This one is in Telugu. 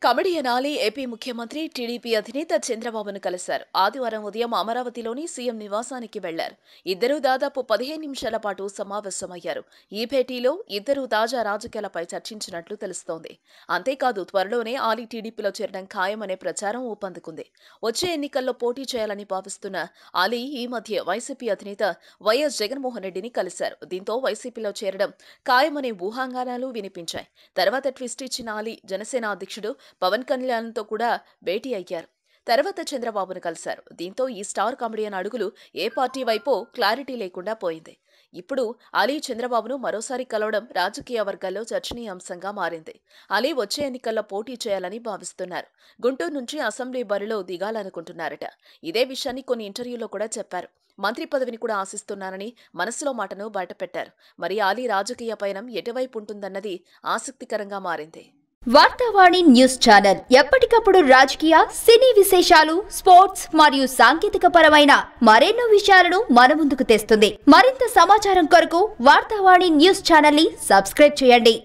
కమెడియన్ అలీ ఏపీ ముఖ్యమంత్రి టీడీపీ అధినేత చంద్రబాబును కలిశారు. ఆదివారం ఉదయం అమరావతిలోని సీఎం నివాసానికి వెళ్లారు. ఇద్దరూ దాదాపు 15 నిమిషాల పాటు సమావేశమయ్యారు. ఈ భేటీలో ఇద్దరూ తాజా రాజకీయాలపై చర్చించినట్లు తెలుస్తోంది. అంతేకాదు త్వరలోనే అలీ టీడీపీలో చేరడం ఖాయమనే ప్రచారం ఊపందుకుంది. వచ్చే ఎన్నికల్లో పోటీ చేయాలని భావిస్తున్న అలీ ఈ మధ్య వైసీపీ అధినేత వైఎస్ జగన్మోహన్ రెడ్డిని కలిశారు. దీంతో వైసీపీలో చేరడం ఖాయమనే ఊహాగానాలు వినిపించాయి. తర్వాత ట్విస్ట్ ఇచ్చిన అలీ జనసేన అధ్యక్షుడు పవన్ కళ్యాణ్తో కూడా భేటీ అయ్యారు. తర్వాత చంద్రబాబును కలిశారు. దీంతో ఈ స్టార్ కామెడియన్ అడుగులు ఏ పార్టీ వైపో క్లారిటీ లేకుండా పోయింది. ఇప్పుడు అలీ చంద్రబాబును మరోసారి కలవడం రాజకీయ వర్గాల్లో చర్చనీయాంశంగా మారింది. అలీ వచ్చే ఎన్నికల్లో పోటీ చేయాలని భావిస్తున్నారు. గుంటూరు నుంచి అసెంబ్లీ బరిలో దిగాలనుకుంటున్నారట. ఇదే విషయాన్ని కొన్ని ఇంటర్వ్యూలో కూడా చెప్పారు. మంత్రి పదవిని కూడా ఆశిస్తున్నానని మనసులో మాటను బయటపెట్టారు. మరి అలీ రాజకీయ పయనం ఎటువైపు ఉంటుందన్నది ఆసక్తికరంగా మారింది. వార్తావాణి న్యూస్ ఛానల్ ఎప్పటికప్పుడు రాజకీయ, సినీ విశేషాలు, స్పోర్ట్స్ మరియు సాంకేతిక పరమైన మరెన్నో విషయాలను మన ముందుకు తెస్తుంది. మరింత సమాచారం కొరకు వార్తావాణి న్యూస్ ఛానల్ ని సబ్స్క్రైబ్ చేయండి.